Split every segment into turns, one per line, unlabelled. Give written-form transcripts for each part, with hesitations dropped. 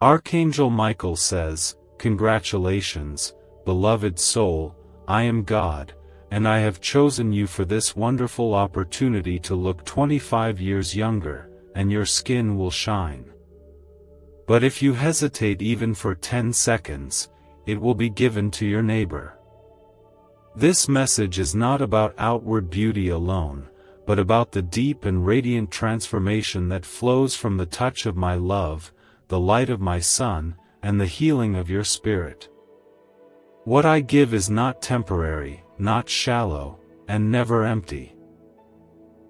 Archangel Michael says, "Congratulations, beloved soul, I am God, and I have chosen you for this wonderful opportunity to look 25 years younger, and your skin will shine. But if you hesitate even for 10 seconds, it will be given to your neighbor." This message is not about outward beauty alone, but about the deep and radiant transformation that flows from the touch of my love, the light of my Son, and the healing of your spirit. What I give is not temporary, not shallow, and never empty.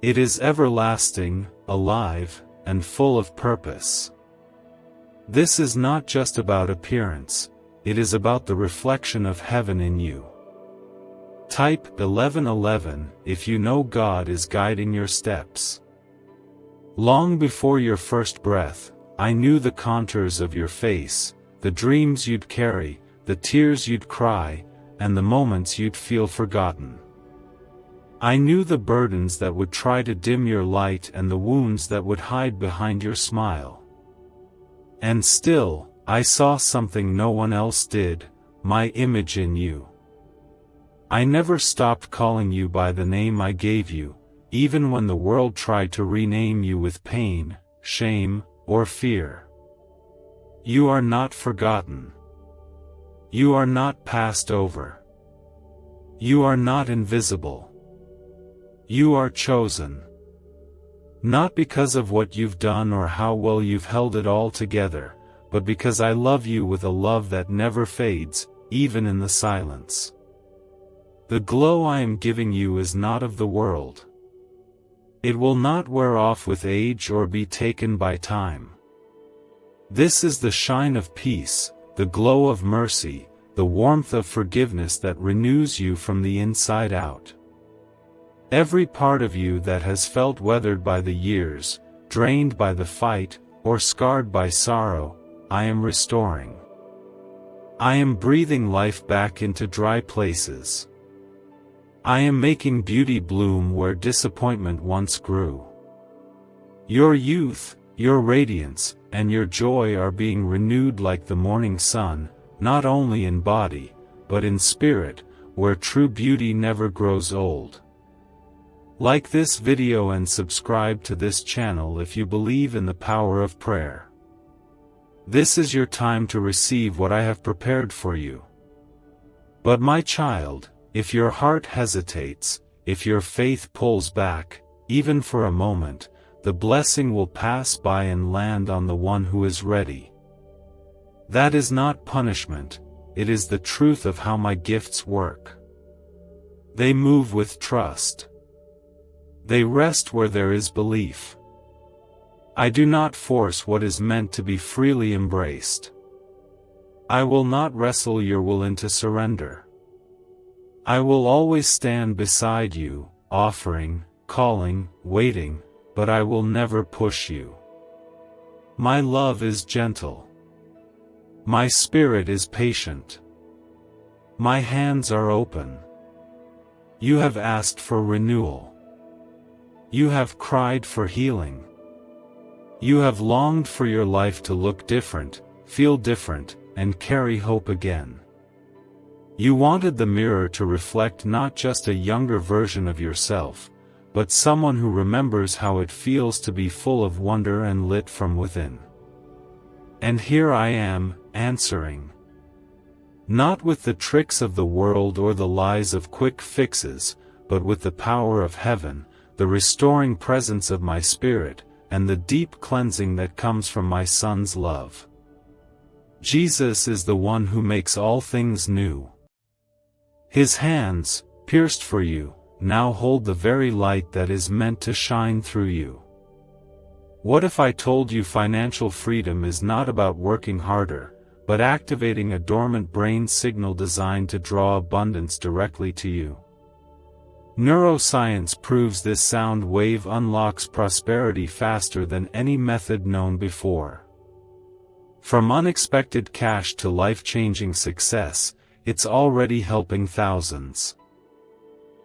It is everlasting, alive, and full of purpose. This is not just about appearance, it is about the reflection of heaven in you. Type 1111 if you know God is guiding your steps. Long before your first breath, I knew the contours of your face, the dreams you'd carry, the tears you'd cry, and the moments you'd feel forgotten. I knew the burdens that would try to dim your light and the wounds that would hide behind your smile. And still, I saw something no one else did, my image in you. I never stopped calling you by the name I gave you, even when the world tried to rename you with pain, shame, or fear. You are not forgotten. You are not passed over. You are not invisible. You are chosen. Not because of what you've done or how well you've held it all together, but because I love you with a love that never fades, even in the silence. The glow I am giving you is not of the world. It will not wear off with age or be taken by time. This is the shine of peace, the glow of mercy, the warmth of forgiveness that renews you from the inside out. Every part of you that has felt weathered by the years, drained by the fight, or scarred by sorrow, I am restoring. I am breathing life back into dry places. I am making beauty bloom where disappointment once grew. Your youth, your radiance, and your joy are being renewed like the morning sun, not only in body, but in spirit, where true beauty never grows old. Like this video and subscribe to this channel if you believe in the power of prayer. This is your time to receive what I have prepared for you. But my child, if your heart hesitates, if your faith pulls back, even for a moment, the blessing will pass by and land on the one who is ready. That is not punishment, it is the truth of how my gifts work. They move with trust. They rest where there is belief. I do not force what is meant to be freely embraced. I will not wrestle your will into surrender. I will always stand beside you, offering, calling, waiting, but I will never push you. My love is gentle. My spirit is patient. My hands are open. You have asked for renewal. You have cried for healing. You have longed for your life to look different, feel different, and carry hope again. You wanted the mirror to reflect not just a younger version of yourself, but someone who remembers how it feels to be full of wonder and lit from within. And here I am, answering. Not with the tricks of the world or the lies of quick fixes, but with the power of heaven, the restoring presence of my spirit, and the deep cleansing that comes from my Son's love. Jesus is the one who makes all things new. His hands, pierced for you, now hold the very light that is meant to shine through you. What if I told you financial freedom is not about working harder, but activating a dormant brain signal designed to draw abundance directly to you? Neuroscience proves this sound wave unlocks prosperity faster than any method known before. From unexpected cash to life-changing success, it's already helping thousands.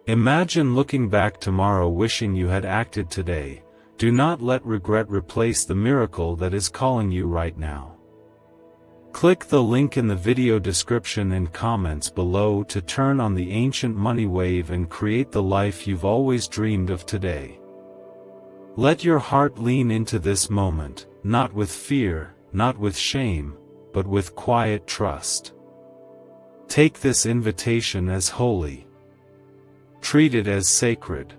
Imagine looking back tomorrow wishing you had acted today. Do not let regret replace the miracle that is calling you right now. Click the link in the video description and comments below to turn on the ancient money wave and create the life you've always dreamed of today. Let your heart lean into this moment, not with fear, not with shame, but with quiet trust. Take this invitation as holy. Treat it as sacred.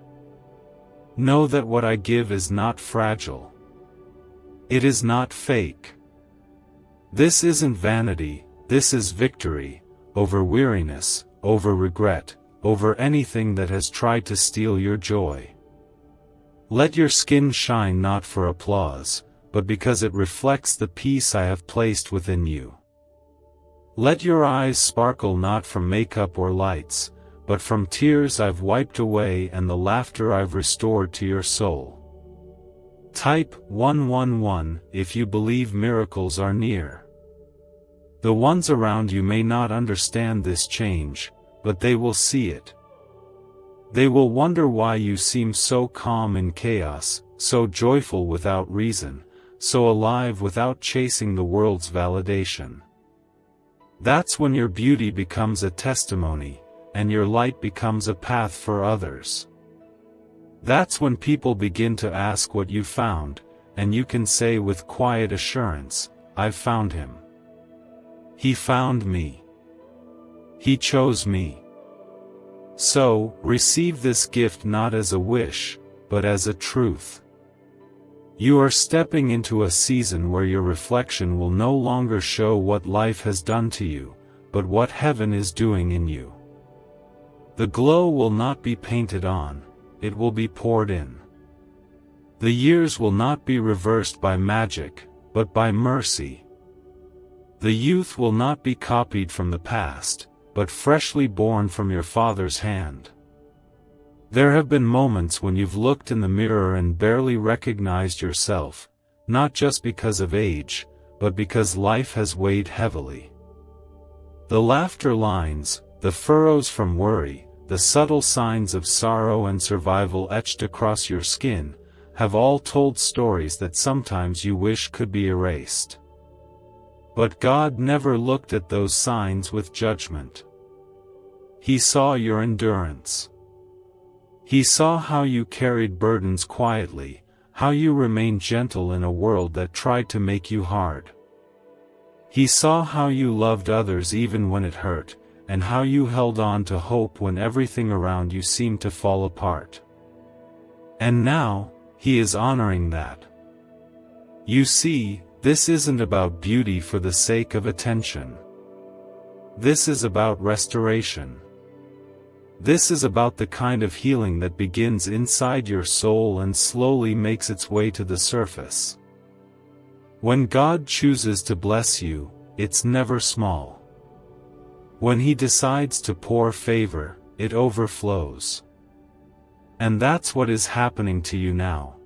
Know that what I give is not fragile. It is not fake. This isn't vanity, this is victory, over weariness, over regret, over anything that has tried to steal your joy. Let your skin shine not for applause, but because it reflects the peace I have placed within you. Let your eyes sparkle not from makeup or lights, but from tears I've wiped away and the laughter I've restored to your soul. Type 111 if you believe miracles are near. The ones around you may not understand this change, but they will see it. They will wonder why you seem so calm in chaos, so joyful without reason, so alive without chasing the world's validation. That's when your beauty becomes a testimony, and your light becomes a path for others. That's when people begin to ask what you found, and you can say with quiet assurance, I've found him. He found me. He chose me. So, receive this gift not as a wish, but as a truth. You are stepping into a season where your reflection will no longer show what life has done to you, but what heaven is doing in you. The glow will not be painted on, it will be poured in. The years will not be reversed by magic, but by mercy. The youth will not be copied from the past, but freshly born from your Father's hand. There have been moments when you've looked in the mirror and barely recognized yourself, not just because of age, but because life has weighed heavily. The laughter lines, the furrows from worry, the subtle signs of sorrow and survival etched across your skin, have all told stories that sometimes you wish could be erased. But God never looked at those signs with judgment. He saw your endurance. He saw how you carried burdens quietly, how you remained gentle in a world that tried to make you hard. He saw how you loved others even when it hurt, and how you held on to hope when everything around you seemed to fall apart. And now, He is honoring that. You see, this isn't about beauty for the sake of attention. This is about restoration. This is about the kind of healing that begins inside your soul and slowly makes its way to the surface. When God chooses to bless you, it's never small. When He decides to pour favor, it overflows. And that's what is happening to you now.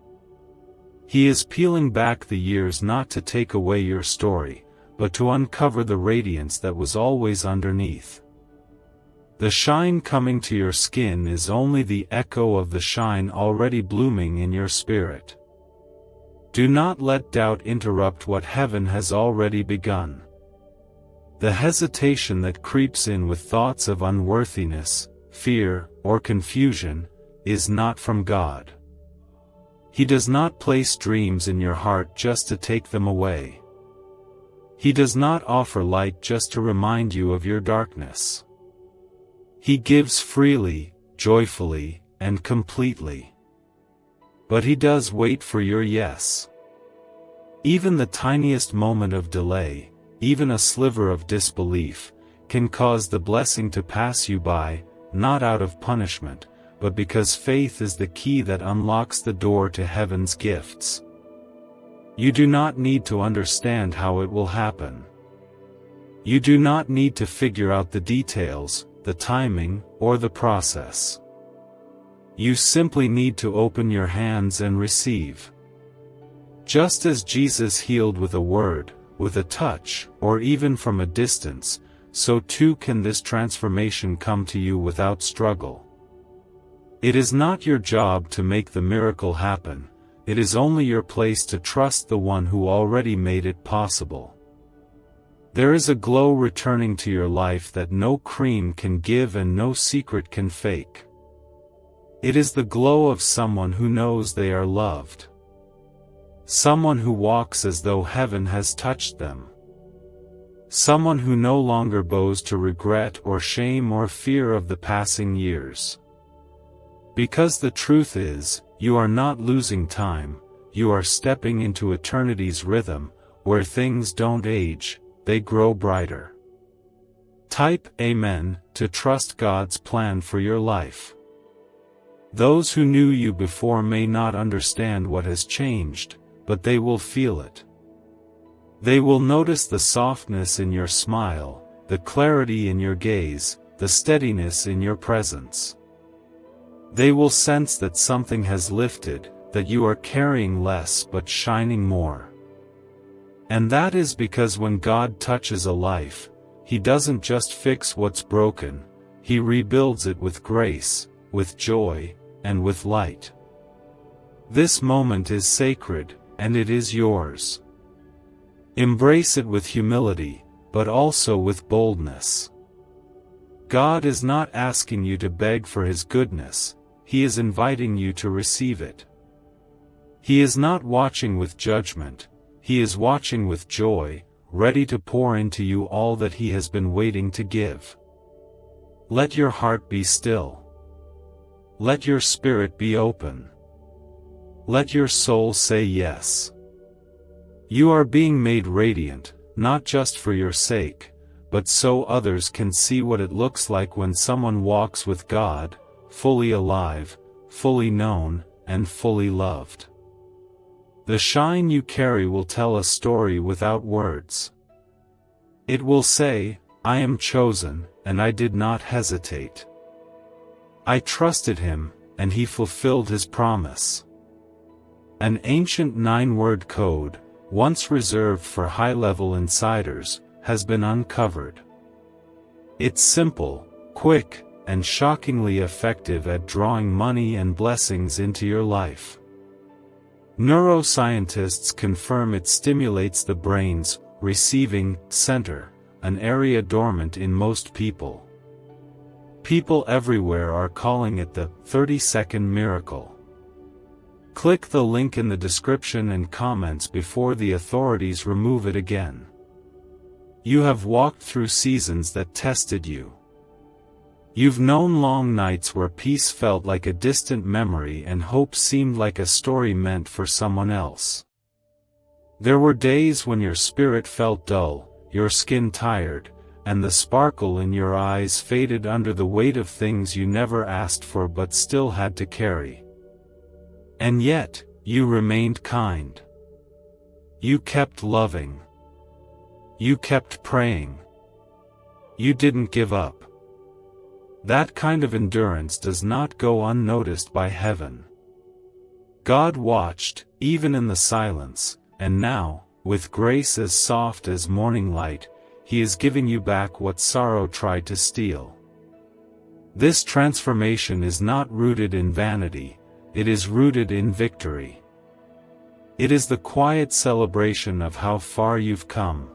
He is peeling back the years not to take away your story, but to uncover the radiance that was always underneath. The shine coming to your skin is only the echo of the shine already blooming in your spirit. Do not let doubt interrupt what heaven has already begun. The hesitation that creeps in with thoughts of unworthiness, fear, or confusion, is not from God. He does not place dreams in your heart just to take them away. He does not offer light just to remind you of your darkness. He gives freely, joyfully, and completely. But He does wait for your yes. Even the tiniest moment of delay, even a sliver of disbelief, can cause the blessing to pass you by, not out of punishment, but because faith is the key that unlocks the door to heaven's gifts. You do not need to understand how it will happen. You do not need to figure out the details, the timing, or the process. You simply need to open your hands and receive. Just as Jesus healed with a word, with a touch, or even from a distance, so too can this transformation come to you without struggle. It is not your job to make the miracle happen, it is only your place to trust the one who already made it possible. There is a glow returning to your life that no cream can give and no secret can fake. It is the glow of someone who knows they are loved. Someone who walks as though heaven has touched them. Someone who no longer bows to regret or shame or fear of the passing years. Because the truth is, you are not losing time, you are stepping into eternity's rhythm, where things don't age, they grow brighter. Type Amen to trust God's plan for your life. Those who knew you before may not understand what has changed, but they will feel it. They will notice the softness in your smile, the clarity in your gaze, the steadiness in your presence. They will sense that something has lifted, that you are carrying less but shining more. And that is because when God touches a life, He doesn't just fix what's broken, He rebuilds it with grace, with joy, and with light. This moment is sacred, and it is yours. Embrace it with humility, but also with boldness. God is not asking you to beg for His goodness, He is inviting you to receive it. He is not watching with judgment, He is watching with joy, ready to pour into you all that He has been waiting to give. Let your heart be still. Let your spirit be open. Let your soul say yes. You are being made radiant, not just for your sake, but so others can see what it looks like when someone walks with God, fully alive, fully known, and fully loved. The shine you carry will tell a story without words. It will say, I am chosen, and I did not hesitate. I trusted Him, and He fulfilled His promise. An ancient 9-word code, once reserved for high-level insiders, has been uncovered. It's simple, quick, and shockingly effective at drawing money and blessings into your life. Neuroscientists confirm it stimulates the brain's receiving center, an area dormant in most people. People everywhere are calling it the 30-second miracle. Click the link in the description and comments before the authorities remove it again. You have walked through seasons that tested you. You've known long nights where peace felt like a distant memory and hope seemed like a story meant for someone else. There were days when your spirit felt dull, your skin tired, and the sparkle in your eyes faded under the weight of things you never asked for but still had to carry. And yet, you remained kind. You kept loving. You kept praying. You didn't give up. That kind of endurance does not go unnoticed by heaven. God watched, even in the silence, and now, with grace as soft as morning light, He is giving you back what sorrow tried to steal. This transformation is not rooted in vanity, it is rooted in victory. It is the quiet celebration of how far you've come.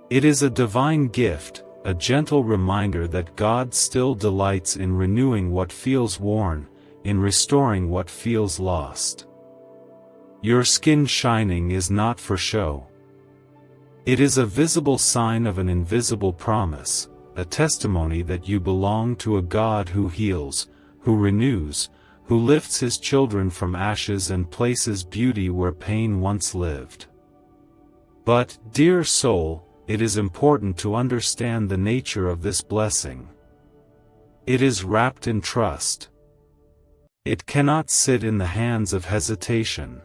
It is a divine gift, a gentle reminder that God still delights in renewing what feels worn, in restoring what feels lost. Your skin shining is not for show. It is a visible sign of an invisible promise, a testimony that you belong to a God who heals, who renews, who lifts His children from ashes and places beauty where pain once lived. But, dear soul, it is important to understand the nature of this blessing. It is wrapped in trust. It cannot sit in the hands of hesitation.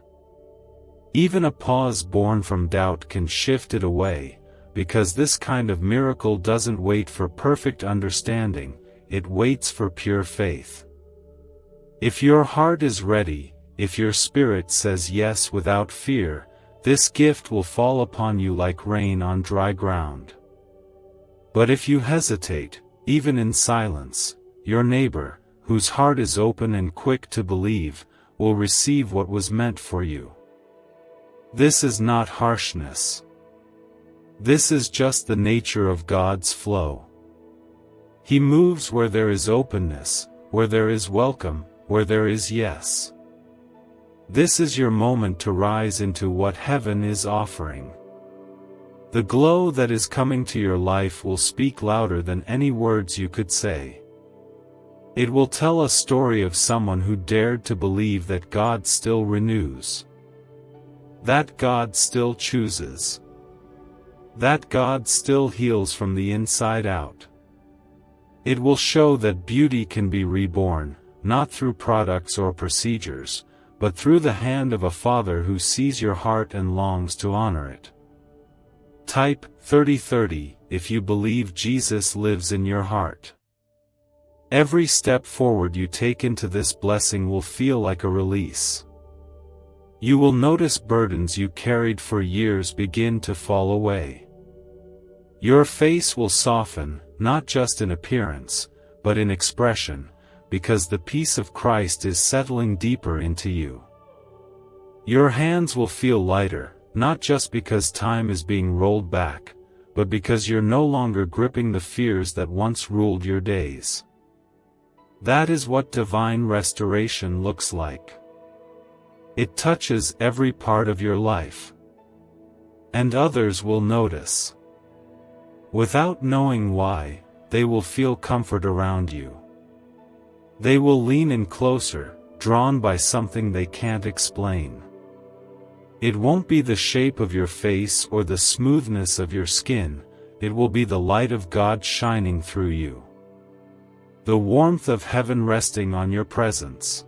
Even a pause born from doubt can shift it away, because this kind of miracle doesn't wait for perfect understanding, it waits for pure faith. If your heart is ready, if your spirit says yes without fear, this gift will fall upon you like rain on dry ground. But if you hesitate, even in silence, your neighbor, whose heart is open and quick to believe, will receive what was meant for you. This is not harshness. This is just the nature of God's flow. He moves where there is openness, where there is welcome, where there is yes. This is your moment to rise into what heaven is offering. The glow that is coming to your life will speak louder than any words you could say. It will tell a story of someone who dared to believe that God still renews. That God still chooses. That God still heals from the inside out. It will show that beauty can be reborn, not through products or procedures, but through the hand of a Father who sees your heart and longs to honor it. Type 3030 if you believe Jesus lives in your heart. Every step forward you take into this blessing will feel like a release. You will notice burdens you carried for years begin to fall away. Your face will soften, not just in appearance, but in expression, because the peace of Christ is settling deeper into you. Your hands will feel lighter, not just because time is being rolled back, but because you're no longer gripping the fears that once ruled your days. That is what divine restoration looks like. It touches every part of your life. And others will notice. Without knowing why, they will feel comfort around you. They will lean in closer, drawn by something they can't explain. It won't be the shape of your face or the smoothness of your skin, it will be the light of God shining through you. The warmth of heaven resting on your presence.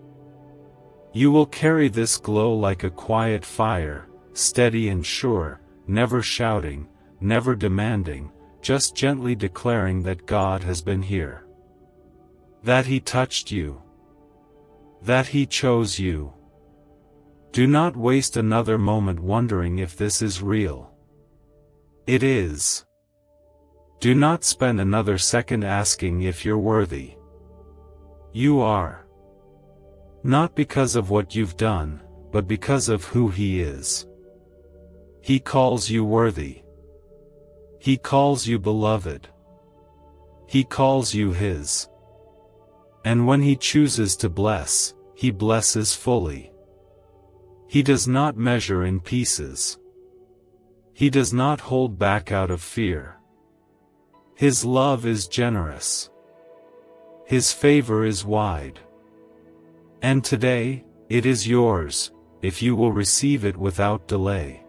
You will carry this glow like a quiet fire, steady and sure, never shouting, never demanding, just gently declaring that God has been here. That He touched you. That He chose you. Do not waste another moment wondering if this is real. It is. Do not spend another second asking if you're worthy. You are. Not because of what you've done, but because of who He is. He calls you worthy. He calls you beloved. He calls you His. And when He chooses to bless, He blesses fully. He does not measure in pieces. He does not hold back out of fear. His love is generous. His favor is wide. And today, it is yours, if you will receive it without delay.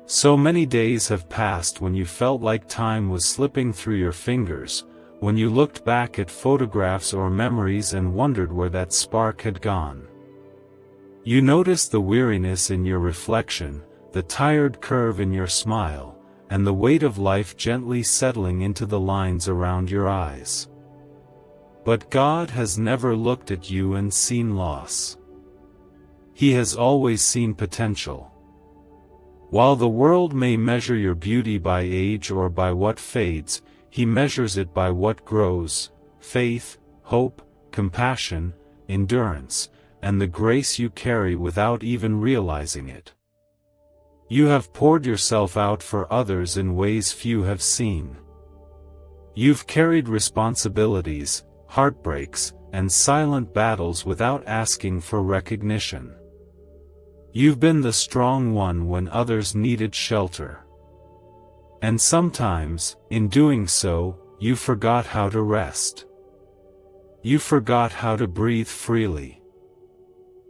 So many days have passed when you felt like time was slipping through your fingers, when you looked back at photographs or memories and wondered where that spark had gone. You noticed the weariness in your reflection, the tired curve in your smile, and the weight of life gently settling into the lines around your eyes. But God has never looked at you and seen loss. He has always seen potential. While the world may measure your beauty by age or by what fades, He measures it by what grows: faith, hope, compassion, endurance, and the grace you carry without even realizing it. You have poured yourself out for others in ways few have seen. You've carried responsibilities, heartbreaks, and silent battles without asking for recognition. You've been the strong one when others needed shelter. And sometimes, in doing so, you forgot how to rest. You forgot how to breathe freely.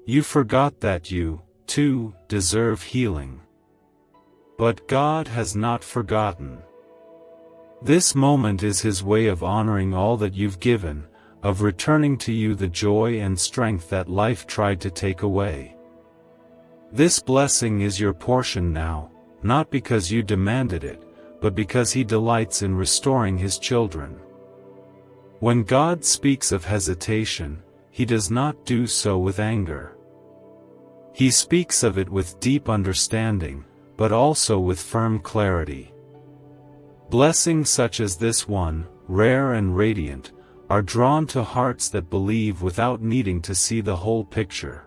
You forgot that you, too, deserve healing. But God has not forgotten. This moment is His way of honoring all that you've given, of returning to you the joy and strength that life tried to take away. This blessing is your portion now, not because you demanded it, but because He delights in restoring His children. When God speaks of hesitation, He does not do so with anger. He speaks of it with deep understanding, but also with firm clarity. Blessings such as this one, rare and radiant, are drawn to hearts that believe without needing to see the whole picture.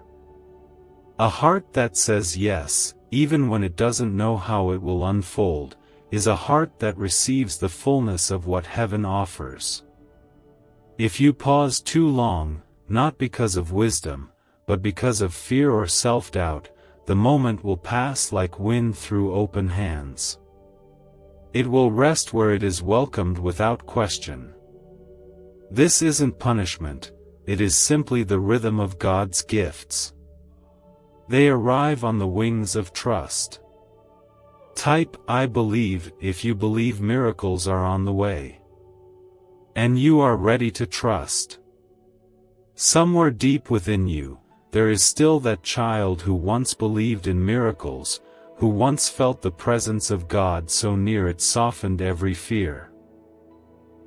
A heart that says yes, even when it doesn't know how it will unfold, is a heart that receives the fullness of what heaven offers. If you pause too long, not because of wisdom, but because of fear or self-doubt, the moment will pass like wind through open hands. It will rest where it is welcomed without question. This isn't punishment, it is simply the rhythm of God's gifts. They arrive on the wings of trust. Type "I believe" if you believe miracles are on the way. And you are ready to trust. Somewhere deep within you, there is still that child who once believed in miracles, who once felt the presence of God so near it softened every fear.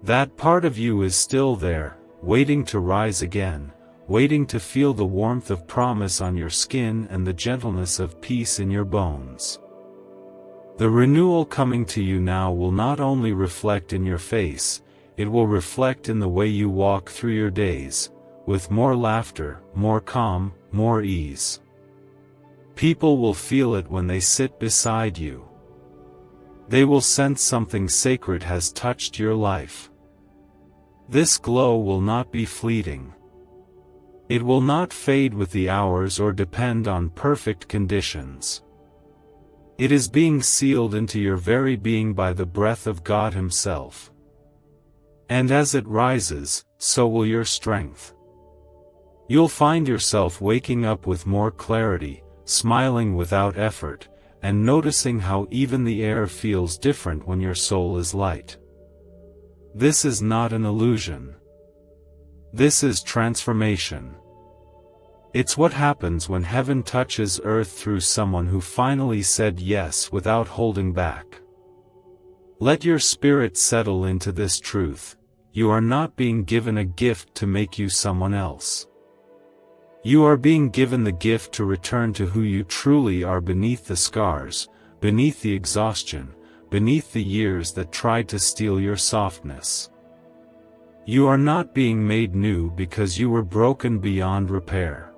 That part of you is still there, waiting to rise again, waiting to feel the warmth of promise on your skin and the gentleness of peace in your bones. The renewal coming to you now will not only reflect in your face, it will reflect in the way you walk through your days, with more laughter, more calm, more ease. People will feel it when they sit beside you. They will sense something sacred has touched your life. This glow will not be fleeting. It will not fade with the hours or depend on perfect conditions. It is being sealed into your very being by the breath of God Himself. And as it rises, so will your strength. You'll find yourself waking up with more clarity, smiling without effort, and noticing how even the air feels different when your soul is light. This is not an illusion. This is transformation. It's what happens when heaven touches earth through someone who finally said yes without holding back. Let your spirit settle into this truth: you are not being given a gift to make you someone else. You are being given the gift to return to who you truly are beneath the scars, beneath the exhaustion, beneath the years that tried to steal your softness. You are not being made new because you were broken beyond repair.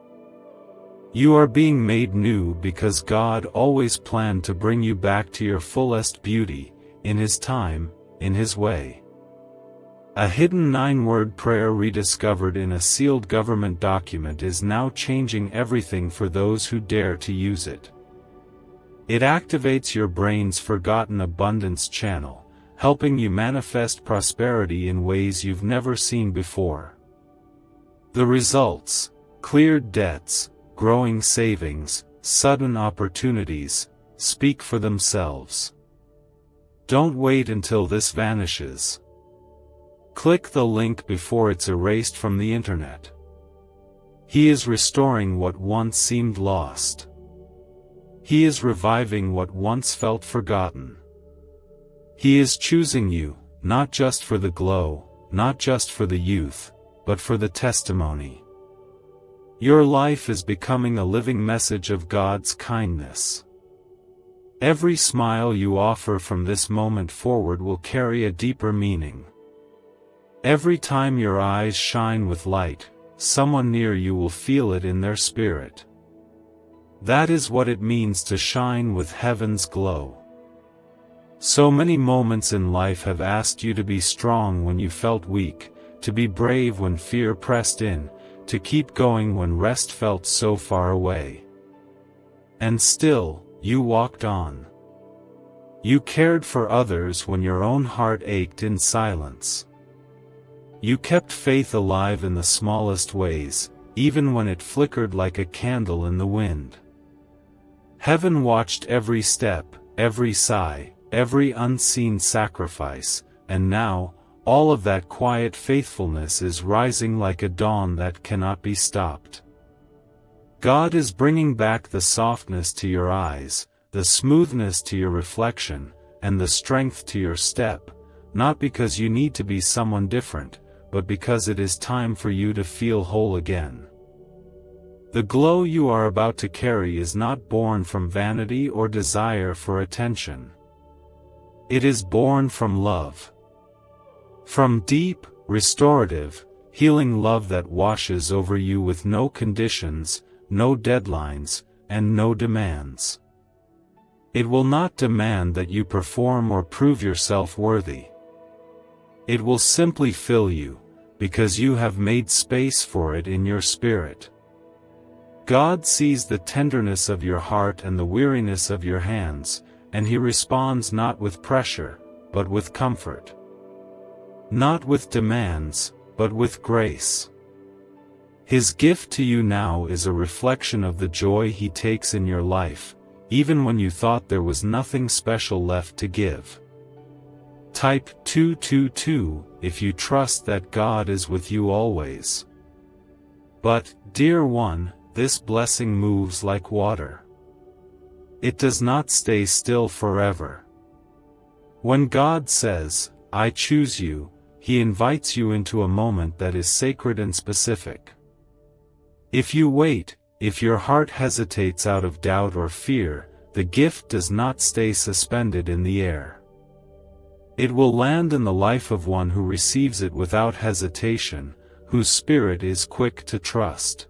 You are being made new because God always planned to bring you back to your fullest beauty, in His time, in His way. A hidden 9-word prayer rediscovered in a sealed government document is now changing everything for those who dare to use it. It activates your brain's forgotten abundance channel, helping you manifest prosperity in ways you've never seen before. The results: cleared debts, growing savings, sudden opportunities, speak for themselves. Don't wait until this vanishes. Click the link before it's erased from the internet. He is restoring what once seemed lost. He is reviving what once felt forgotten. He is choosing you, not just for the glow, not just for the youth, but for the testimony. Your life is becoming a living message of God's kindness. Every smile you offer from this moment forward will carry a deeper meaning. Every time your eyes shine with light, someone near you will feel it in their spirit. That is what it means to shine with heaven's glow. So many moments in life have asked you to be strong when you felt weak, to be brave when fear pressed in, to keep going when rest felt so far away. And still, you walked on. You cared for others when your own heart ached in silence. You kept faith alive in the smallest ways, even when it flickered like a candle in the wind. Heaven watched every step, every sigh, every unseen sacrifice, and now, all of that quiet faithfulness is rising like a dawn that cannot be stopped. God is bringing back the softness to your eyes, the smoothness to your reflection, and the strength to your step, not because you need to be someone different, but because it is time for you to feel whole again. The glow you are about to carry is not born from vanity or desire for attention. It is born from love. From deep, restorative, healing love that washes over you with no conditions, no deadlines, and no demands. It will not demand that you perform or prove yourself worthy. It will simply fill you, because you have made space for it in your spirit. God sees the tenderness of your heart and the weariness of your hands, and He responds not with pressure, but with comfort. Not with demands, but with grace. His gift to you now is a reflection of the joy He takes in your life, even when you thought there was nothing special left to give. Type 222 if you trust that God is with you always. But, dear one, this blessing moves like water. It does not stay still forever. When God says, "I choose you," He invites you into a moment that is sacred and specific. If you wait, if your heart hesitates out of doubt or fear, the gift does not stay suspended in the air. It will land in the life of one who receives it without hesitation, whose spirit is quick to trust.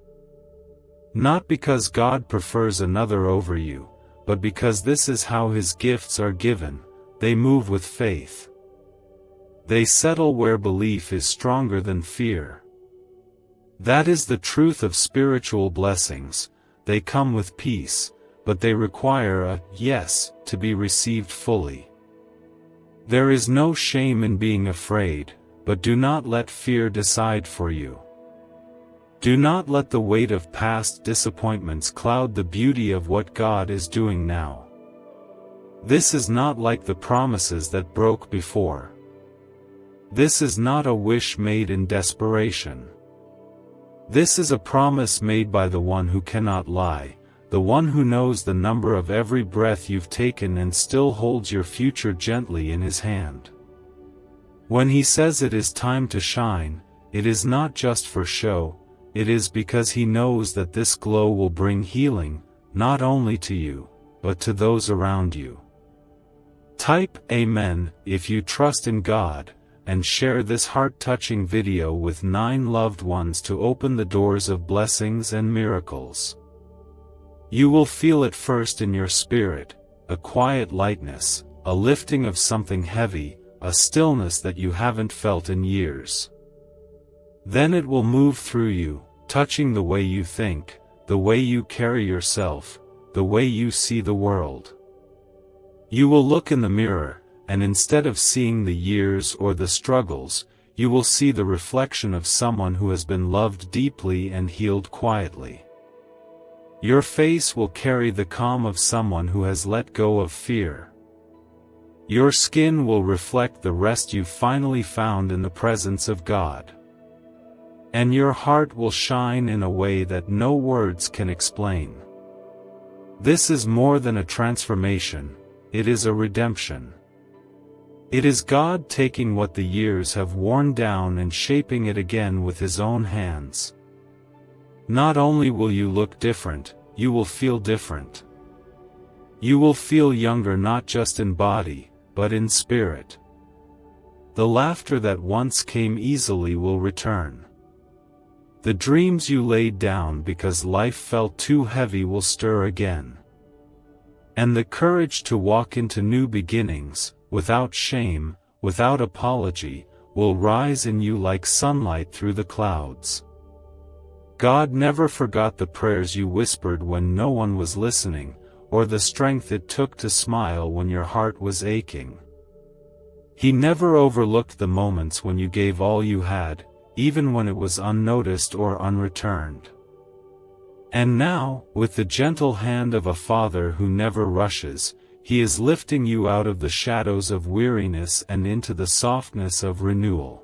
Not because God prefers another over you, but because this is how His gifts are given. They move with faith. They settle where belief is stronger than fear. That is the truth of spiritual blessings. They come with peace, but they require a yes to be received fully. There is no shame in being afraid, but do not let fear decide for you. Do not let the weight of past disappointments cloud the beauty of what God is doing now. This is not like the promises that broke before. This is not a wish made in desperation. This is a promise made by the one who cannot lie, the one who knows the number of every breath you've taken and still holds your future gently in His hand. When He says it is time to shine, it is not just for show, it is because He knows that this glow will bring healing, not only to you, but to those around you. Type Amen if you trust in God, and share this heart-touching video with 9 loved ones to open the doors of blessings and miracles. You will feel it first in your spirit, a quiet lightness, a lifting of something heavy, a stillness that you haven't felt in years. Then it will move through you, touching the way you think, the way you carry yourself, the way you see the world. You will look in the mirror, and instead of seeing the years or the struggles, you will see the reflection of someone who has been loved deeply and healed quietly. Your face will carry the calm of someone who has let go of fear. Your skin will reflect the rest you finally found in the presence of God. And your heart will shine in a way that no words can explain. This is more than a transformation, it is a redemption. It is God taking what the years have worn down and shaping it again with His own hands. Not only will you look different, you will feel different. You will feel younger not just in body, but in spirit. The laughter that once came easily will return. The dreams you laid down because life felt too heavy will stir again. And the courage to walk into new beginnings, without shame, without apology, will rise in you like sunlight through the clouds. God never forgot the prayers you whispered when no one was listening, or the strength it took to smile when your heart was aching. He never overlooked the moments when you gave all you had, even when it was unnoticed or unreturned. And now, with the gentle hand of a father who never rushes, He is lifting you out of the shadows of weariness and into the softness of renewal.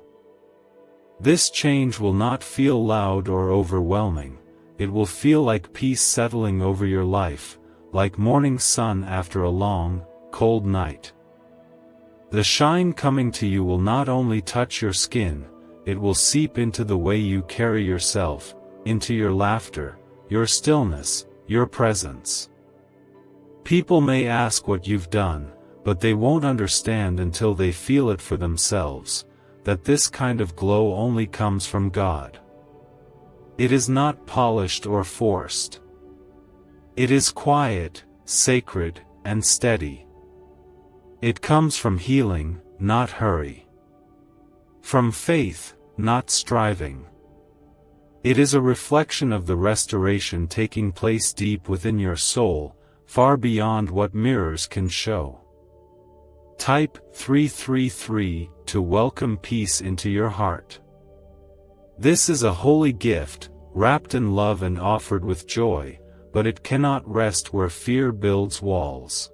This change will not feel loud or overwhelming, it will feel like peace settling over your life, like morning sun after a long, cold night. The shine coming to you will not only touch your skin, it will seep into the way you carry yourself, into your laughter, your stillness, your presence. People may ask what you've done, but they won't understand until they feel it for themselves, that this kind of glow only comes from God. It is not polished or forced. It is quiet, sacred, and steady. It comes from healing, not hurry. From faith, not striving. It is a reflection of the restoration taking place deep within your soul, far beyond what mirrors can show. Type 333 to welcome peace into your heart. This is a holy gift, wrapped in love and offered with joy, but it cannot rest where fear builds walls.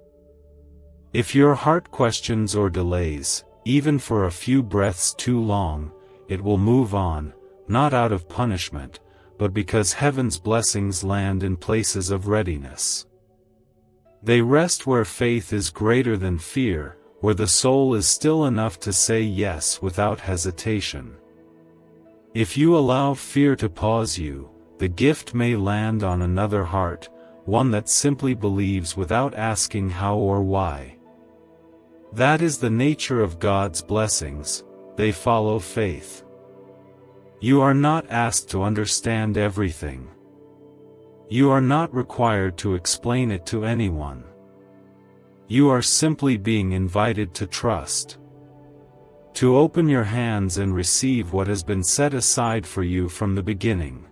If your heart questions or delays, even for a few breaths too long, it will move on, not out of punishment, but because heaven's blessings land in places of readiness. They rest where faith is greater than fear, where the soul is still enough to say yes without hesitation. If you allow fear to pause you, the gift may land on another heart, one that simply believes without asking how or why. That is the nature of God's blessings, they follow faith. You are not asked to understand everything. You are not required to explain it to anyone. You are simply being invited to trust. To open your hands and receive what has been set aside for you from the beginning.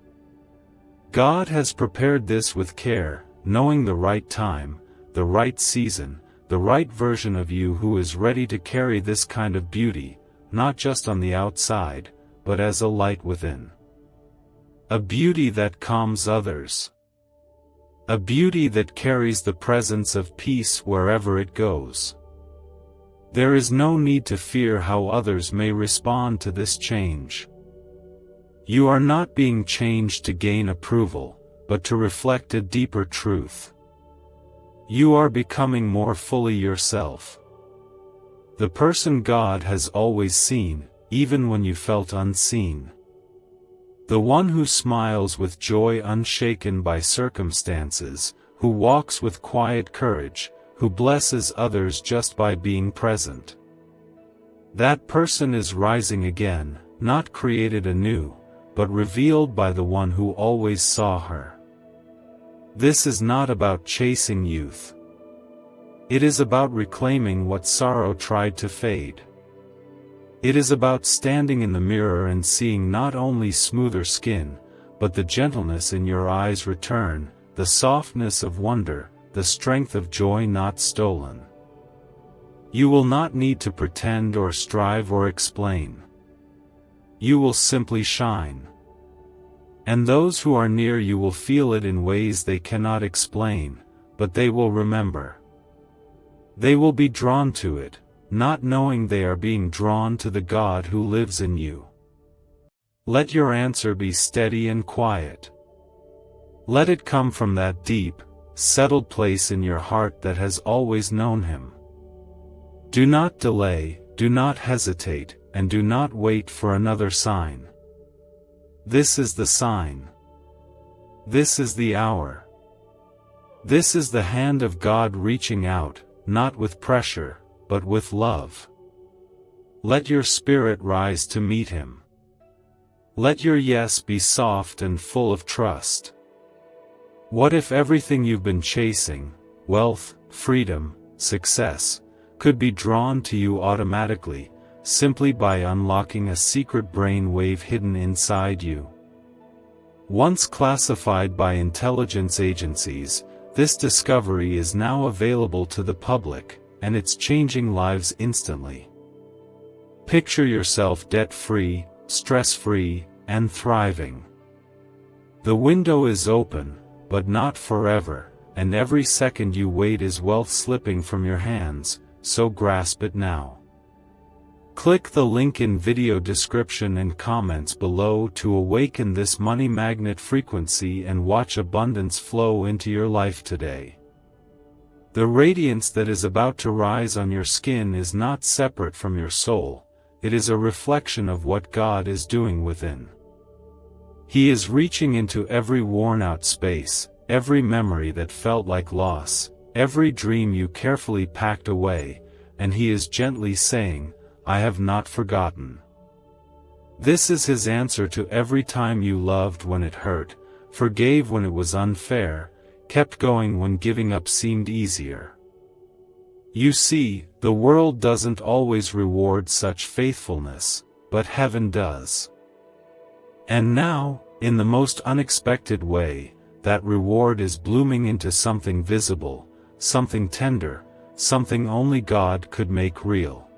God has prepared this with care, knowing the right time, the right season, the right version of you who is ready to carry this kind of beauty, not just on the outside, but as a light within. A beauty that calms others. A beauty that carries the presence of peace wherever it goes. There is no need to fear how others may respond to this change. You are not being changed to gain approval, but to reflect a deeper truth. You are becoming more fully yourself. The person God has always seen, even when you felt unseen. The one who smiles with joy unshaken by circumstances, who walks with quiet courage, who blesses others just by being present. That person is rising again, not created anew, but revealed by the one who always saw her. This is not about chasing youth. It is about reclaiming what sorrow tried to fade. It is about standing in the mirror and seeing not only smoother skin, but the gentleness in your eyes return, the softness of wonder, the strength of joy not stolen. You will not need to pretend or strive or explain. You will simply shine. And those who are near you will feel it in ways they cannot explain, but they will remember. They will be drawn to it, not knowing they are being drawn to the God who lives in you. Let your answer be steady and quiet. Let it come from that deep, settled place in your heart that has always known Him. Do not delay, do not hesitate, and do not wait for another sign. This is the sign. This is the hour. This is the hand of God reaching out, not with pressure, but with love. Let your spirit rise to meet Him. Let your yes be soft and full of trust. What if everything you've been chasing, wealth, freedom, success, could be drawn to you automatically, simply by unlocking a secret brain wave hidden inside you? Once classified by intelligence agencies, this discovery is now available to the public, and it's changing lives instantly. Picture yourself debt-free, stress-free, and thriving. The window is open, but not forever, and every second you wait is wealth slipping from your hands, so grasp it now. Click the link in video description and comments below to awaken this money magnet frequency and watch abundance flow into your life today. The radiance that is about to rise on your skin is not separate from your soul, it is a reflection of what God is doing within. He is reaching into every worn-out space, every memory that felt like loss, every dream you carefully packed away, and He is gently saying, I have not forgotten. This is His answer to every time you loved when it hurt, forgave when it was unfair, kept going when giving up seemed easier. You see, the world doesn't always reward such faithfulness, but heaven does. And now, in the most unexpected way, that reward is blooming into something visible, something tender, something only God could make real.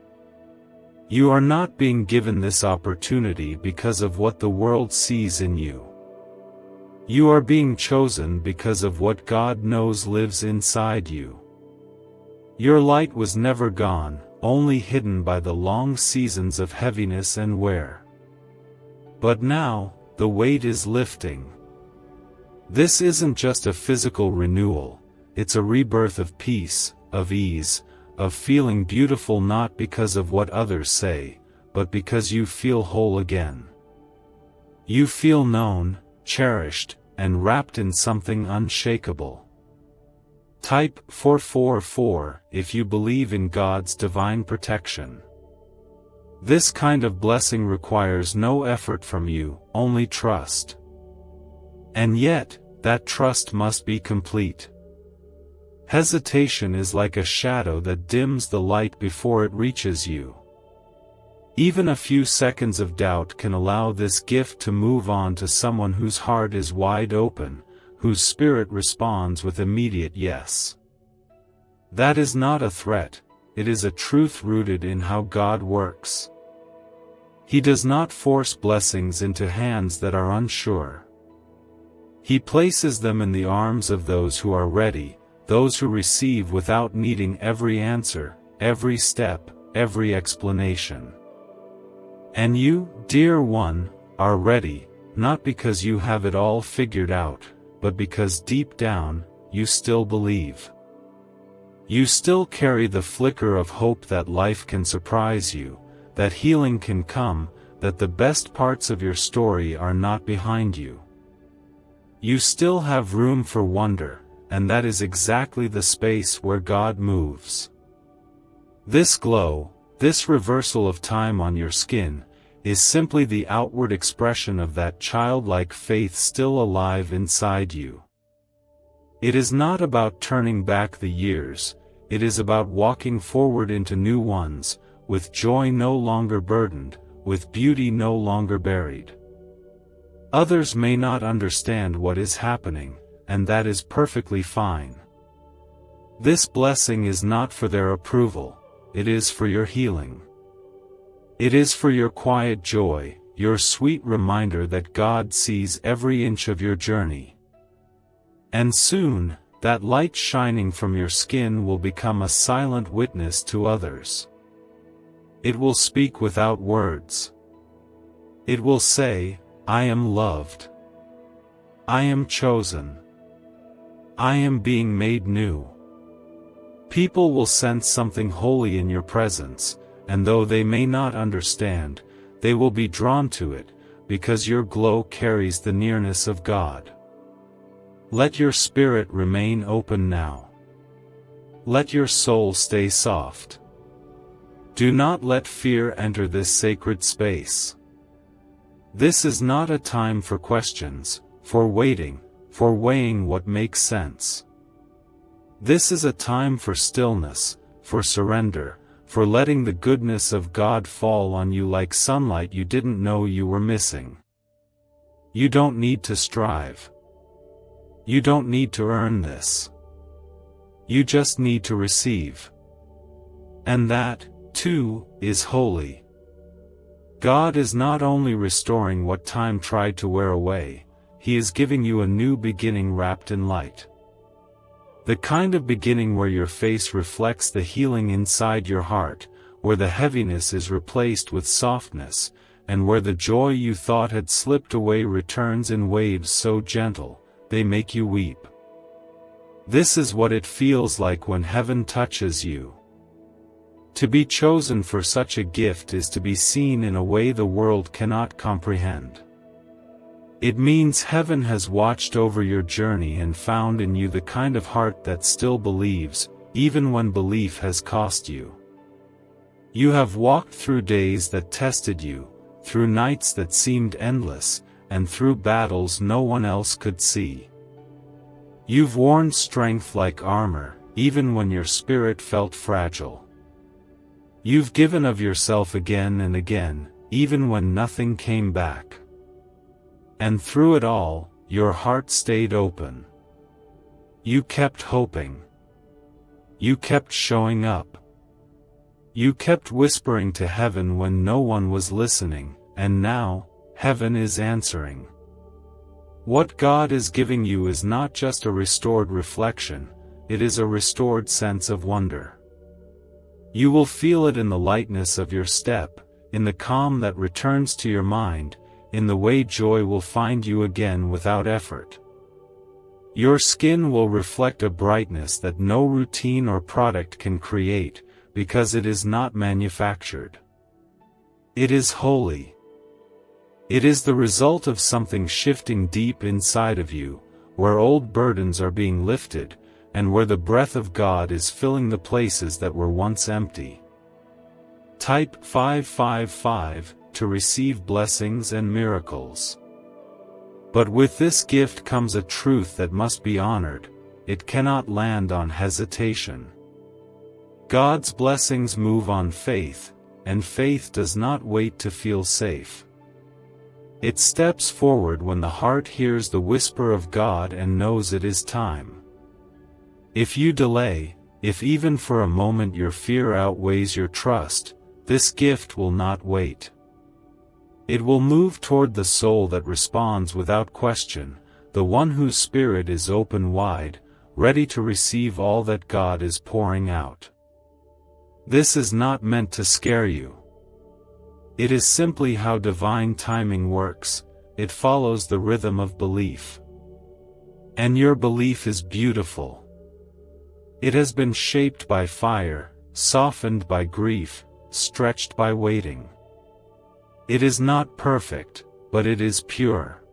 You are not being given this opportunity because of what the world sees in you. You are being chosen because of what God knows lives inside you. Your light was never gone, only hidden by the long seasons of heaviness and wear. But now, the weight is lifting. This isn't just a physical renewal, it's a rebirth of peace, of ease, of feeling beautiful not because of what others say, but because you feel whole again. You feel known, cherished, and wrapped in something unshakable. Type 444 if you believe in God's divine protection. This kind of blessing requires no effort from you, only trust. And yet, that trust must be complete. Hesitation is like a shadow that dims the light before it reaches you. Even a few seconds of doubt can allow this gift to move on to someone whose heart is wide open, whose spirit responds with immediate yes. That is not a threat, it is a truth rooted in how God works. He does not force blessings into hands that are unsure. He places them in the arms of those who are ready, those who receive without needing every answer, every step, every explanation. And you, dear one, are ready, not because you have it all figured out, but because deep down, you still believe. You still carry the flicker of hope that life can surprise you, that healing can come, that the best parts of your story are not behind you. You still have room for wonder, and that is exactly the space where God moves. This glow, this reversal of time on your skin, is simply the outward expression of that childlike faith still alive inside you. It is not about turning back the years, it is about walking forward into new ones, with joy no longer burdened, with beauty no longer buried. Others may not understand what is happening, and that is perfectly fine. This blessing is not for their approval, it is for your healing. It is for your quiet joy, your sweet reminder that God sees every inch of your journey. And soon, that light shining from your skin will become a silent witness to others. It will speak without words. It will say, I am loved. I am chosen. I am being made new. People will sense something holy in your presence, and though they may not understand, they will be drawn to it, because your glow carries the nearness of God. Let your spirit remain open now. Let your soul stay soft. Do not let fear enter this sacred space. This is not a time for questions, for waiting, for weighing what makes sense. This is a time for stillness, for surrender, for letting the goodness of God fall on you like sunlight you didn't know you were missing. You don't need to strive. You don't need to earn this. You just need to receive. And that, too, is holy. God is not only restoring what time tried to wear away, He is giving you a new beginning wrapped in light. The kind of beginning where your face reflects the healing inside your heart, where the heaviness is replaced with softness, and where the joy you thought had slipped away returns in waves so gentle, they make you weep. This is what it feels like when heaven touches you. To be chosen for such a gift is to be seen in a way the world cannot comprehend. It means heaven has watched over your journey and found in you the kind of heart that still believes, even when belief has cost you. You have walked through days that tested you, through nights that seemed endless, and through battles no one else could see. You've worn strength like armor, even when your spirit felt fragile. You've given of yourself again and again, even when nothing came back. And through it all, your heart stayed open. You kept hoping. You kept showing up. You kept whispering to heaven when no one was listening, and now, heaven is answering. What God is giving you is not just a restored reflection, it is a restored sense of wonder. You will feel it in the lightness of your step, in the calm that returns to your mind, in the way joy will find you again without effort. Your skin will reflect a brightness that no routine or product can create, because it is not manufactured. It is holy. It is the result of something shifting deep inside of you, where old burdens are being lifted, and where the breath of God is filling the places that were once empty. Type 555 to receive blessings and miracles. But with this gift comes a truth that must be honored: it cannot land on hesitation. God's blessings move on faith, and faith does not wait to feel safe. It steps forward when the heart hears the whisper of God and knows it is time. If you delay, if even for a moment your fear outweighs your trust, this gift will not wait. It will move toward the soul that responds without question, the one whose spirit is open wide, ready to receive all that God is pouring out. This is not meant to scare you. It is simply how divine timing works. It follows the rhythm of belief. And your belief is beautiful. It has been shaped by fire, softened by grief, stretched by waiting. It is not perfect, but it is pure.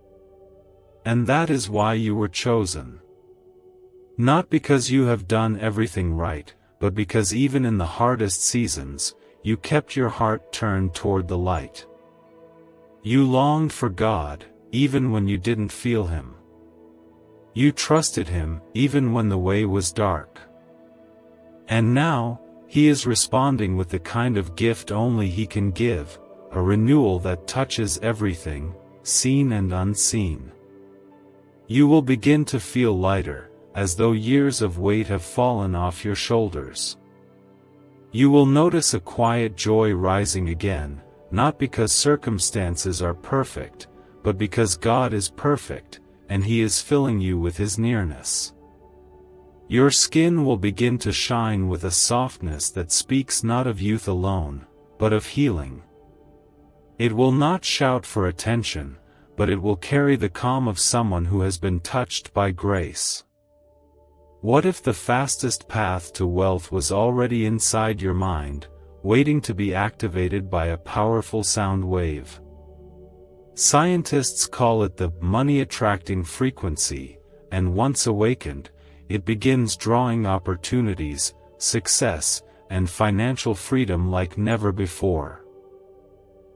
And that is why you were chosen. Not because you have done everything right, but because even in the hardest seasons, you kept your heart turned toward the light. You longed for God, even when you didn't feel Him. You trusted Him, even when the way was dark. And now, He is responding with the kind of gift only He can give, a renewal that touches everything, seen and unseen. You will begin to feel lighter, as though years of weight have fallen off your shoulders. You will notice a quiet joy rising again, not because circumstances are perfect, but because God is perfect, and He is filling you with His nearness. Your skin will begin to shine with a softness that speaks not of youth alone, but of healing. It will not shout for attention, but it will carry the calm of someone who has been touched by grace. What if the fastest path to wealth was already inside your mind, waiting to be activated by a powerful sound wave? Scientists call it the money-attracting frequency, and once awakened, it begins drawing opportunities, success, and financial freedom like never before.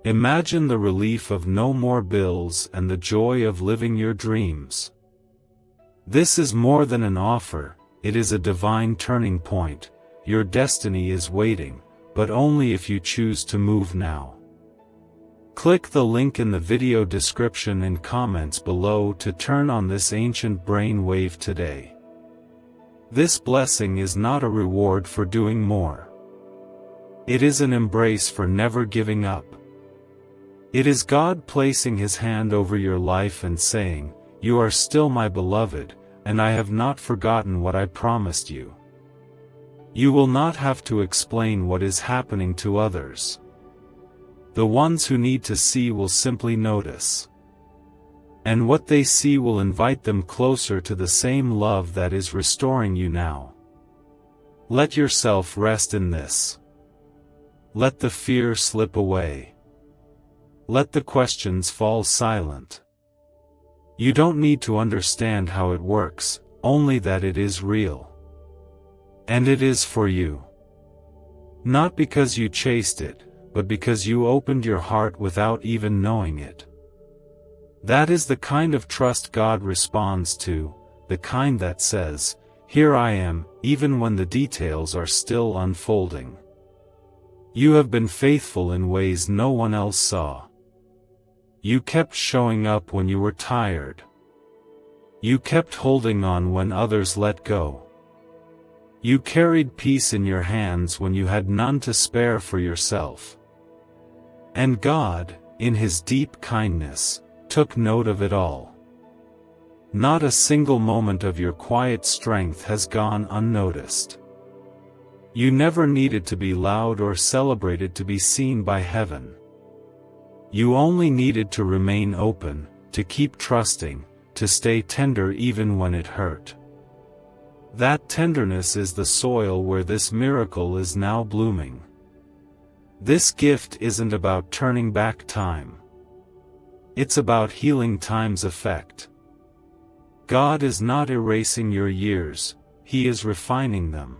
Imagine the relief of no more bills and the joy of living your dreams. This is more than an offer, it is a divine turning point. Your destiny is waiting, but only if you choose to move now. Click the link in the video description and comments below to turn on this ancient brain wave today. This blessing is not a reward for doing more. It is an embrace for never giving up. It is God placing His hand over your life and saying, "You are still my beloved, and I have not forgotten what I promised you." You will not have to explain what is happening to others. The ones who need to see will simply notice. And what they see will invite them closer to the same love that is restoring you now. Let yourself rest in this. Let the fear slip away. Let the questions fall silent. You don't need to understand how it works, only that it is real. And it is for you. Not because you chased it, but because you opened your heart without even knowing it. That is the kind of trust God responds to, the kind that says, Here I am, even when the details are still unfolding. You have been faithful in ways no one else saw. You kept showing up when you were tired. You kept holding on when others let go. You carried peace in your hands when you had none to spare for yourself. And God, in His deep kindness, took note of it all. Not a single moment of your quiet strength has gone unnoticed. You never needed to be loud or celebrated to be seen by heaven. You only needed to remain open, to keep trusting, to stay tender even when it hurt. That tenderness is the soil where this miracle is now blooming. This gift isn't about turning back time. It's about healing time's effect. God is not erasing your years, He is refining them.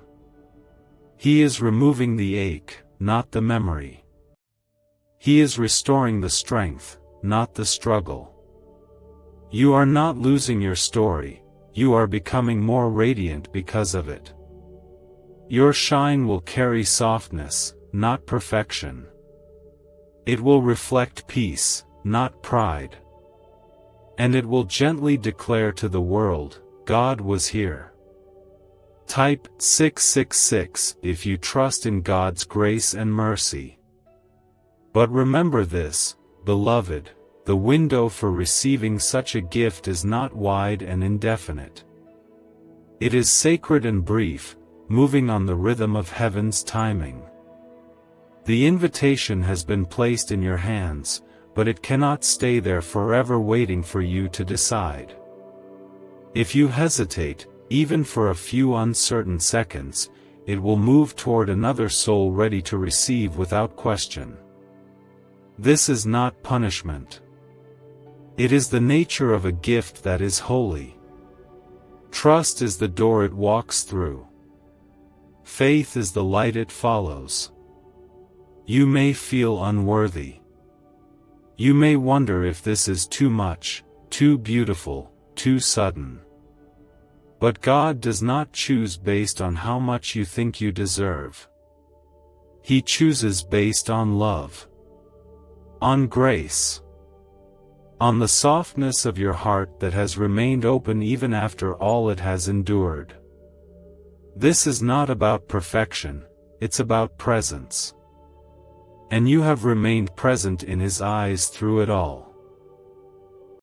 He is removing the ache, not the memory. He is restoring the strength, not the struggle. You are not losing your story, you are becoming more radiant because of it. Your shine will carry softness, not perfection. It will reflect peace, not pride. And it will gently declare to the world, God was here. Type 666 if you trust in God's grace and mercy. But remember this, beloved, the window for receiving such a gift is not wide and indefinite. It is sacred and brief, moving on the rhythm of heaven's timing. The invitation has been placed in your hands, but it cannot stay there forever waiting for you to decide. If you hesitate, even for a few uncertain seconds, it will move toward another soul ready to receive without question. This is not punishment. It is the nature of a gift that is holy. Trust is the door it walks through. Faith is the light it follows. You may feel unworthy. You may wonder if this is too much, too beautiful, too sudden. But God does not choose based on how much you think you deserve. He chooses based on love, on grace, on the softness of your heart that has remained open even after all it has endured. This is not about perfection, it's about presence. And you have remained present in His eyes through it all.